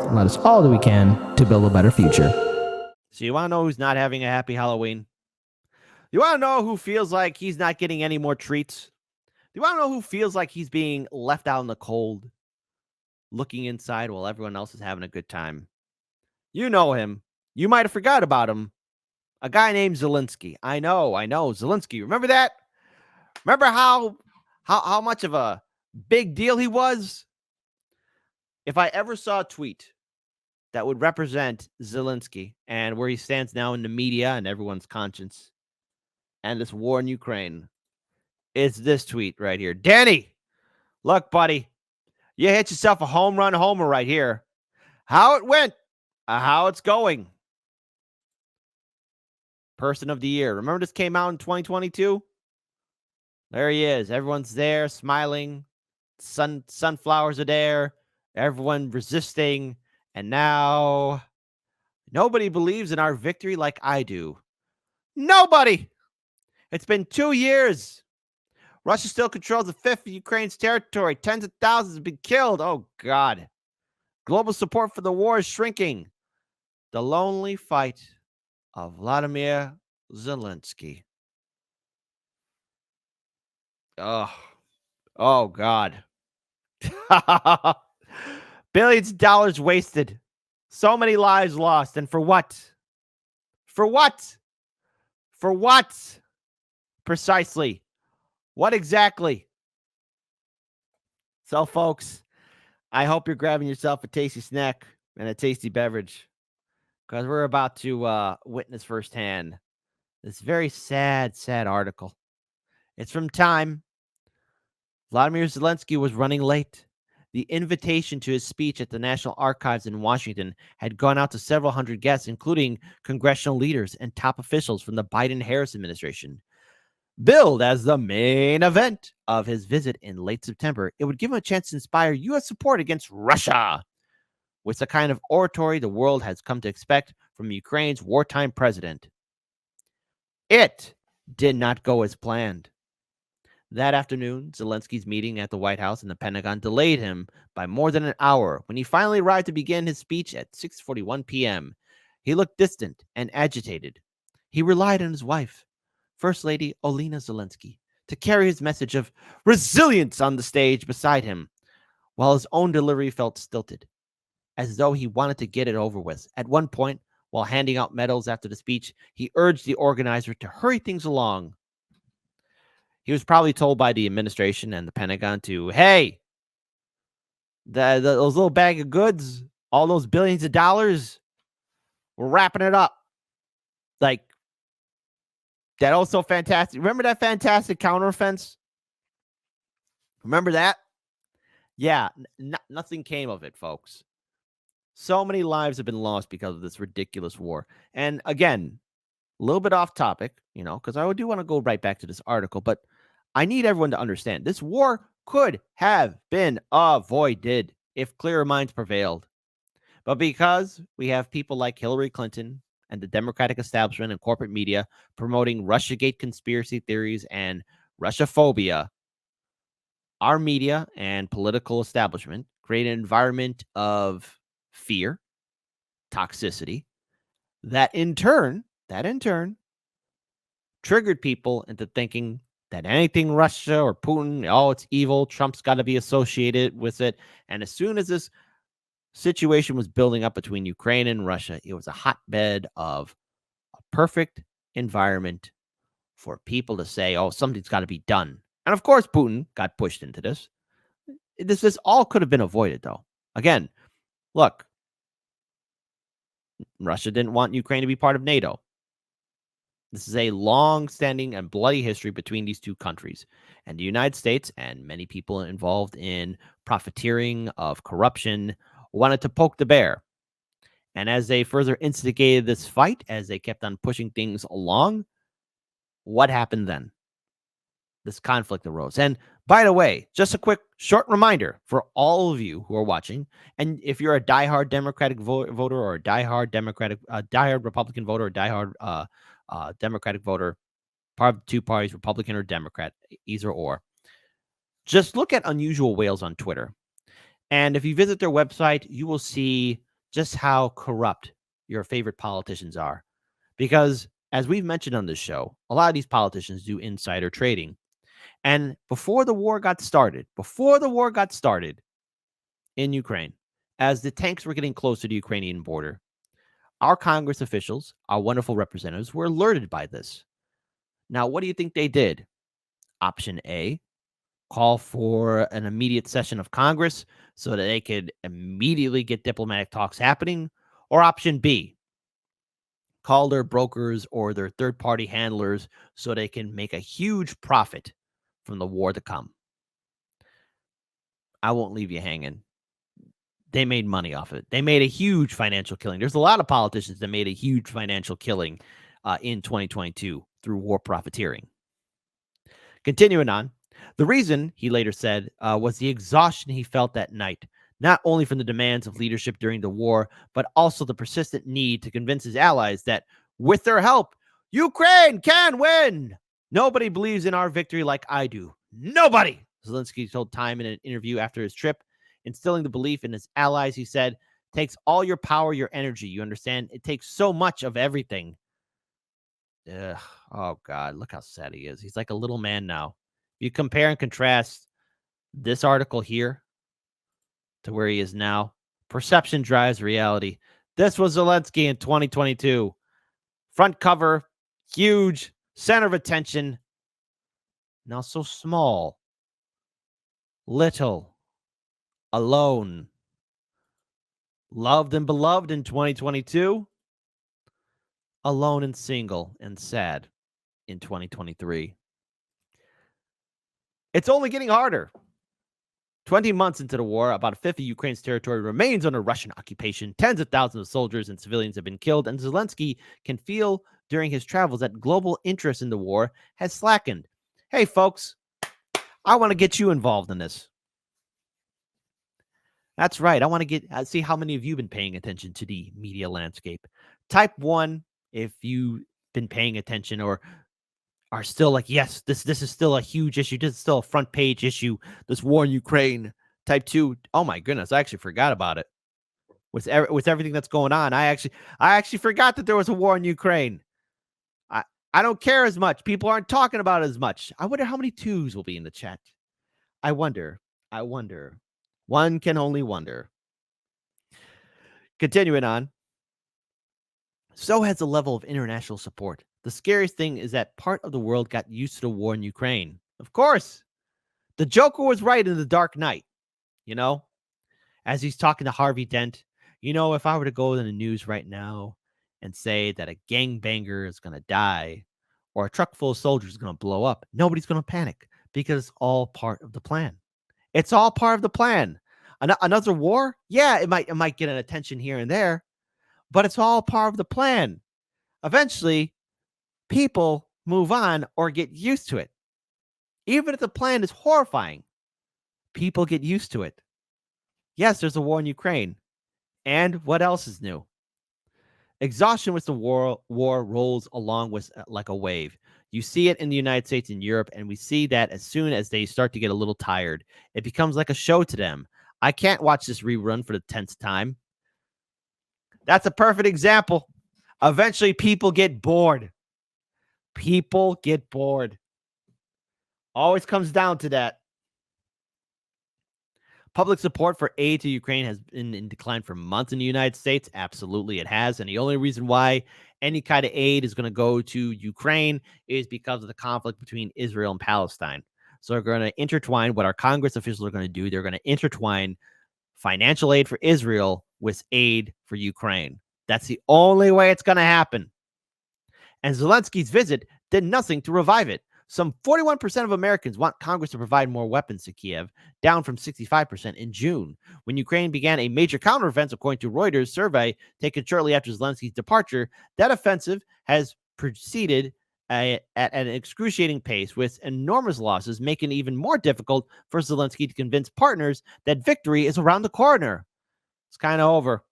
and let us all do we can to build a better future. So you want to know who's not having a happy Halloween? You want to know who feels like he's not getting any more treats? You want to know who feels like he's being left out in the cold, looking inside while everyone else is having a good time? You know him. You might have forgot about him. A guy named Zelensky. I know. Zelensky. Remember that? Remember how much of a big deal he was? If I ever saw a tweet that would represent Zelensky and where he stands now in the media and everyone's conscience and this war in Ukraine, it's this tweet right here. Danny, look, buddy, you hit yourself a home run homer right here. How it went, how it's going. Person of the year. Remember this came out in 2022? There he is. Everyone's there smiling. Sunflowers are there. Everyone resisting. And now nobody believes in our victory like I do. Nobody. It's been 2 years. Russia still controls a fifth of Ukraine's territory. Tens of thousands have been killed. Oh, God. Global support for the war is shrinking. The lonely fight of Vladimir Zelensky. Oh, God. Billions of dollars wasted. So many lives lost. And for what? For what? For what? Precisely. What exactly? So, folks, I hope you're grabbing yourself a tasty snack and a tasty beverage, because we're about to witness firsthand this very sad, sad article. It's from Time. Vladimir Zelensky was running late. The invitation to his speech at the National Archives in Washington had gone out to several hundred guests, including congressional leaders and top officials from the Biden-Harris administration. Billed as the main event of his visit in late September, it would give him a chance to inspire U.S. support against Russia, with the kind of oratory the world has come to expect from Ukraine's wartime president. It did not go as planned. That afternoon, Zelensky's meeting at the White House and the Pentagon delayed him by more than an hour. When he finally arrived to begin his speech at 6:41 p.m., he looked distant and agitated. He relied on his wife, First Lady Olena Zelensky, to carry his message of resilience on the stage beside him, while his own delivery felt stilted, as though he wanted to get it over with. At one point, while handing out medals after the speech, he urged the organizer to hurry things along. He was probably told by the administration and the Pentagon to, hey, those little bag of goods, all those billions of dollars, we're wrapping it up. Like, that also fantastic. Remember that fantastic counteroffensive? Remember that? Yeah, nothing came of it, folks. So many lives have been lost because of this ridiculous war. And again, a little bit off topic, because I do want to go right back to this article, but I need everyone to understand this war could have been avoided if clearer minds prevailed. But because we have people like Hillary Clinton and the Democratic establishment and corporate media promoting Russiagate conspiracy theories and Russophobia, our media and political establishment create an environment of fear, toxicity, that in turn triggered people into thinking that anything Russia or Putin, it's evil, Trump's got to be associated with it. And as soon as this situation was building up between Ukraine and Russia, it was a hotbed of a perfect environment for people to say, something's got to be done. And of course, Putin got pushed into this. This all could have been avoided, though. Again, look, Russia didn't want Ukraine to be part of NATO. This is a long-standing and bloody history between these two countries. And the United States and many people involved in profiteering of corruption wanted to poke the bear. And as they further instigated this fight, as they kept on pushing things along, what happened then? This conflict arose. And by the way, just a quick short reminder for all of you who are watching, and if you're a diehard Democratic voter or a diehard Republican voter or diehard Democratic voter, part of two parties, Republican or Democrat, either or, just look at Unusual Whales on Twitter. And if you visit their website, you will see just how corrupt your favorite politicians are. Because, as we've mentioned on this show, a lot of these politicians do insider trading. And before the war got started in Ukraine, as the tanks were getting close to the Ukrainian border, our Congress officials, our wonderful representatives, were alerted by this. Now, what do you think they did? Option A, call for an immediate session of Congress so that they could immediately get diplomatic talks happening. Or option B, call their brokers or their third-party handlers so they can make a huge profit from the war to come. I won't leave you hanging. They made money off it. They made a huge financial killing. There's a lot of politicians that made a huge financial killing in 2022 through war profiteering. Continuing on, the reason, he later said, was the exhaustion he felt that night, not only from the demands of leadership during the war, but also the persistent need to convince his allies that, with their help, Ukraine can win. Nobody believes in our victory like I do. Nobody, Zelensky told Time in an interview after his trip. Instilling the belief in his allies, he said, takes all your power, your energy. You understand? It takes so much of everything. Ugh. Oh, God, look how sad he is. He's like a little man now. You compare and contrast this article here to where he is now. Perception drives reality. This was Zelensky in 2022. Front cover, huge, center of attention. Now so small, little, alone. Loved and beloved in 2022. Alone and single and sad in 2023. It's only getting harder. 20 months into the war, about a fifth of Ukraine's territory remains under Russian occupation. Tens of thousands of soldiers and civilians have been killed, and Zelensky can feel during his travels that global interest in the war has slackened. Hey, folks, I want to get you involved in this. That's right. I want to see how many of you have been paying attention to the media landscape. Type 1 if you've been paying attention or are still like, yes, this is still a huge issue. This is still a front page issue. This war in Ukraine. Type 2. Oh my goodness, I actually forgot about it. With everything that's going on, I actually forgot that there was a war in Ukraine. I don't care as much. People aren't talking about it as much. I wonder how many twos will be in the chat. I wonder. One can only wonder. Continuing on. So has the level of international support. The scariest thing is that part of the world got used to the war in Ukraine. Of course, the Joker was right in The Dark Knight, as he's talking to Harvey Dent. If I were to go in the news right now and say that a gangbanger is going to die or a truck full of soldiers is going to blow up, nobody's going to panic because it's all part of the plan. It's all part of the plan. Another war? Yeah, it might get an attention here and there, but it's all part of the plan. Eventually, people move on or get used to it. Even if the plan is horrifying, people get used to it. Yes, there's a war in Ukraine. And what else is new? Exhaustion with the war rolls along with like a wave. You see it in the United States and Europe, and we see that as soon as they start to get a little tired, it becomes like a show to them. I can't watch this rerun for the 10th time. That's a perfect example. Eventually, people get bored. Always comes down to that. Public support for aid to Ukraine has been in decline for months in the United States. Absolutely, it has. And the only reason why any kind of aid is going to go to Ukraine is because of the conflict between Israel and Palestine. So they're going to intertwine what our Congress officials are going to do. They're going to intertwine financial aid for Israel with aid for Ukraine. That's the only way it's going to happen. And Zelensky's visit did nothing to revive it. Some 41% of Americans want Congress to provide more weapons to Kiev, down from 65% in June, when Ukraine began a major counteroffensive, according to Reuters' survey taken shortly after Zelensky's departure. That offensive has proceeded at an excruciating pace, with enormous losses, making it even more difficult for Zelensky to convince partners that victory is around the corner. It's kind of over.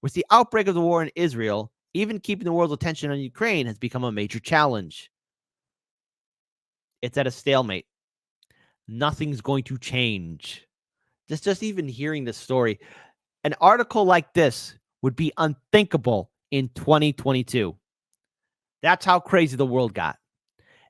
With the outbreak of the war in Israel, even keeping the world's attention on Ukraine has become a major challenge. It's at a stalemate. Nothing's going to change. Just even hearing this story, an article like this would be unthinkable in 2022. That's how crazy the world got.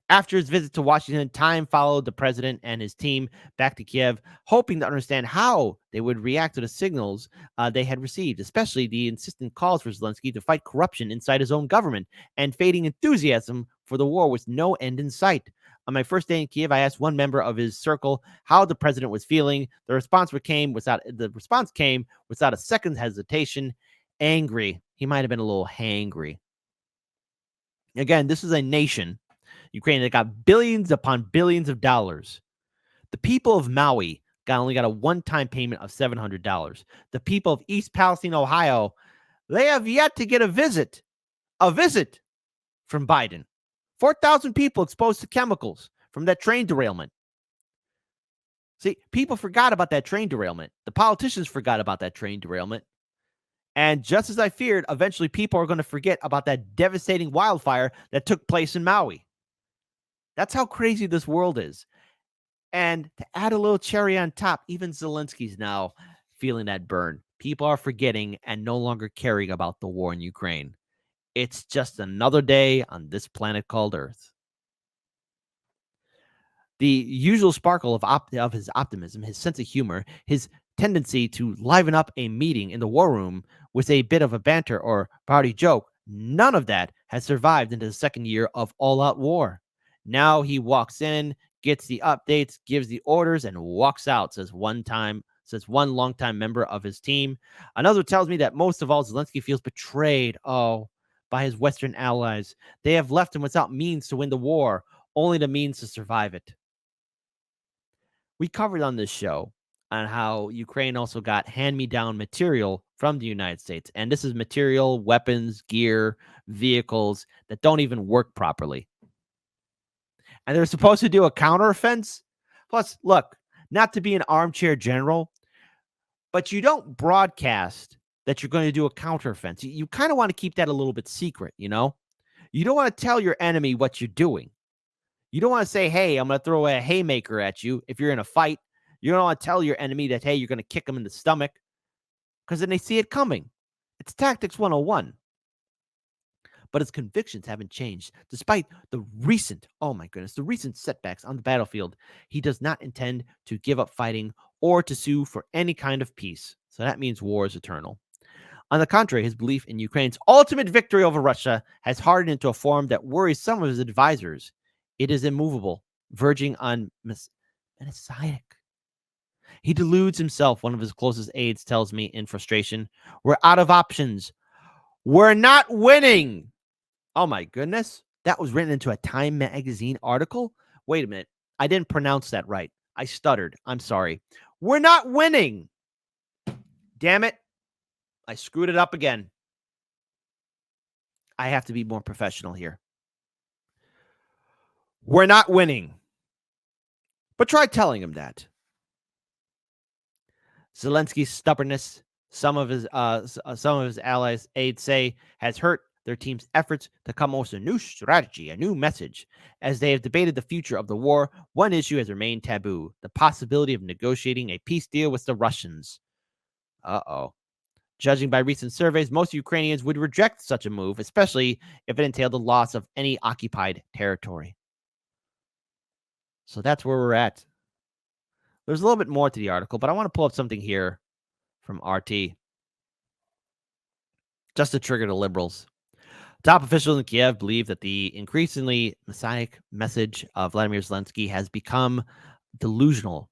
After his visit to Washington, Time followed the president and his team back to Kiev, hoping to understand how they would react to the signals they had received, especially the insistent calls for Zelensky to fight corruption inside his own government and fading enthusiasm for the war with no end in sight. On my first day in Kiev, I asked one member of his circle how the president was feeling. The response came without a second's hesitation. Angry. He might have been a little hangry. Again, this is a nation, Ukraine, that got billions upon billions of dollars. The people of Maui only got a one-time payment of $700. The people of East Palestine, Ohio, they have yet to get a visit from Biden. 4,000 people exposed to chemicals from that train derailment. See, people forgot about that train derailment. The politicians forgot about that train derailment. And just as I feared, eventually people are going to forget about that devastating wildfire that took place in Maui. That's how crazy this world is. And to add a little cherry on top, even Zelensky's now feeling that burn. People are forgetting and no longer caring about the war in Ukraine. It's just another day on this planet called Earth. The usual sparkle of his optimism, his sense of humor, his tendency to liven up a meeting in the war room with a bit of a banter or party joke, none of that has survived into the second year of all-out war. Now he walks in, gets the updates, gives the orders, and walks out, says one longtime member of his team. Another tells me that most of all, Zelensky feels betrayed, by his Western allies. They have left him without means to win the war, only the means to survive it. We covered on this show on how Ukraine also got hand-me-down material from the United States. And this is material, weapons, gear, vehicles that don't even work properly. And they're supposed to do a counteroffensive. Plus, look, not to be an armchair general, but you don't broadcast that you're going to do a counteroffensive. You kind of want to keep that a little bit secret, You don't want to tell your enemy what you're doing. You don't want to say, hey, I'm going to throw a haymaker at you if you're in a fight. You don't want to tell your enemy that, hey, you're going to kick them in the stomach, because then they see it coming. It's Tactics 101. But his convictions haven't changed. Despite the recent setbacks on the battlefield, he does not intend to give up fighting or to sue for any kind of peace. So that means war is eternal. On the contrary, his belief in Ukraine's ultimate victory over Russia has hardened into a form that worries some of his advisors. It is immovable, verging on messianic. He deludes himself, one of his closest aides tells me in frustration. We're out of options. We're not winning. Oh my goodness. That was written into a Time magazine article? Wait a minute. I didn't pronounce that right. I stuttered. I'm sorry. We're not winning. Damn it. I screwed it up again. I have to be more professional here. We're not winning. But try telling him that. Zelensky's stubbornness, some of his allies, aides say, has hurt their team's efforts to come up with a new strategy, a new message. As they have debated the future of the war, one issue has remained taboo: the possibility of negotiating a peace deal with the Russians. Judging by recent surveys, most Ukrainians would reject such a move, especially if it entailed the loss of any occupied territory. So that's where we're at. There's a little bit more to the article, but I want to pull up something here from RT just to trigger the liberals. Top officials in Kiev believe that the increasingly messianic message of Vladimir Zelensky has become delusional.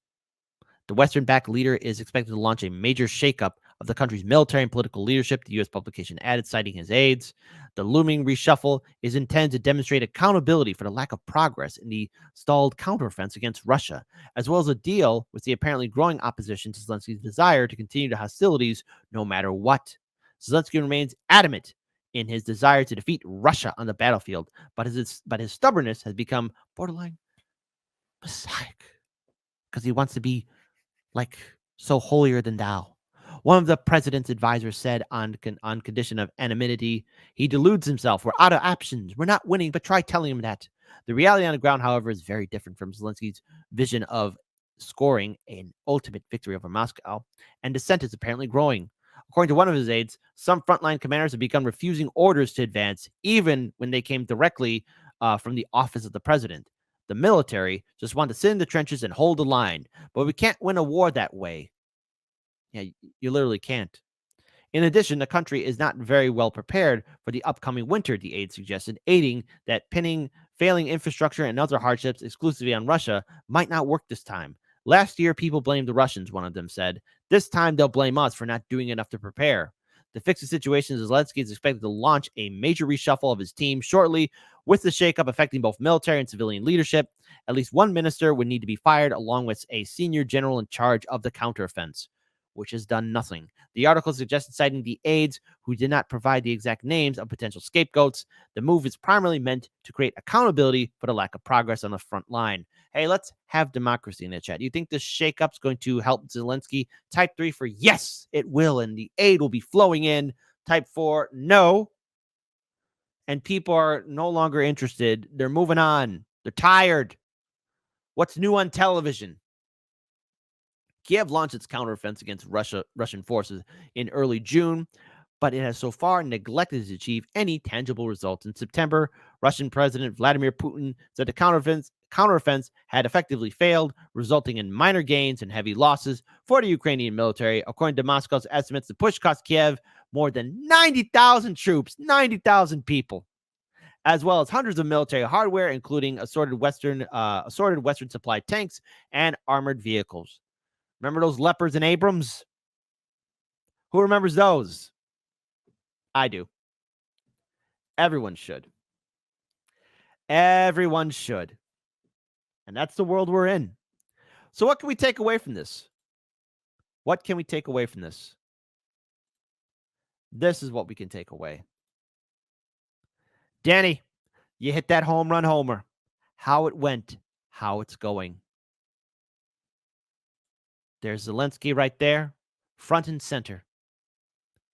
The Western-backed leader is expected to launch a major shakeup of the country's military and political leadership, the U.S. publication added, citing his aides. The looming reshuffle is intended to demonstrate accountability for the lack of progress in the stalled counteroffensive against Russia, as well as a deal with the apparently growing opposition to Zelensky's desire to continue the hostilities no matter what. Zelensky remains adamant in his desire to defeat Russia on the battlefield, but his stubbornness has become borderline messianic because he wants to be like so holier than thou. One of the president's advisors said on condition of anonymity, he deludes himself. We're out of options. We're not winning, but try telling him that. The reality on the ground, however, is very different from Zelensky's vision of scoring an ultimate victory over Moscow, and dissent is apparently growing. According to one of his aides, some frontline commanders have begun refusing orders to advance, even when they came directly from the office of the president. The military just want to sit in the trenches and hold the line, but we can't win a war that way. Yeah, you literally can't. In addition, the country is not very well prepared for the upcoming winter, the aide suggested, aiding that pinning failing infrastructure and other hardships exclusively on Russia might not work this time. Last year, people blamed the Russians, one of them said. This time, they'll blame us for not doing enough to prepare. To fix the situation, Zelensky is expected to launch a major reshuffle of his team shortly, with the shakeup affecting both military and civilian leadership. At least one minister would need to be fired, along with a senior general in charge of the counteroffensive, which has done nothing. The article suggested, citing the aides who did not provide the exact names of potential scapegoats, the move is primarily meant to create accountability for the lack of progress on the front line. Hey, let's have democracy in the chat. Do you think this shakeup's going to help Zelensky? Type 3 for yes, it will, and the aid will be flowing in. Type 4, no. And people are no longer interested. They're moving on. They're tired. What's new on television? Kiev launched its counteroffensive against Russian forces in early June, but it has so far neglected to achieve any tangible results. In September, Russian President Vladimir Putin said the counteroffensive had effectively failed, resulting in minor gains and heavy losses for the Ukrainian military. According to Moscow's estimates, the push cost Kiev more than 90,000 troops, 90,000 people, as well as hundreds of military hardware, including assorted Western supplied tanks and armored vehicles. Remember those Leopards and Abrams? Who remembers those? I do. Everyone should. Everyone should. And that's the world we're in. So what can we take away from this? What can we take away from this? This is what we can take away. Danny, you hit that home run homer. How it went, how it's going. There's Zelensky right there, front and center.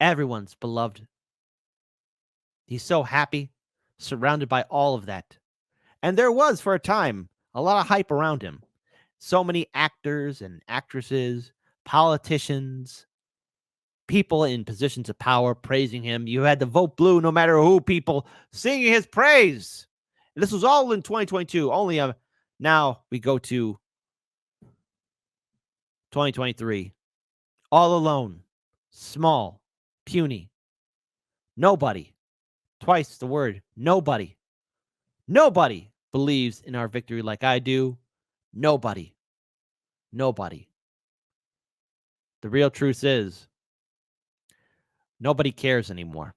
Everyone's beloved. He's so happy, surrounded by all of that. And there was, for a time, a lot of hype around him. So many actors and actresses, politicians, people in positions of power praising him. You had to vote blue no matter who, people singing his praise. And this was all in 2022. Only now we go to 2023. All alone, small, puny. Nobody, twice the word, nobody believes in our victory like I do. Nobody. The real truth is, nobody cares anymore.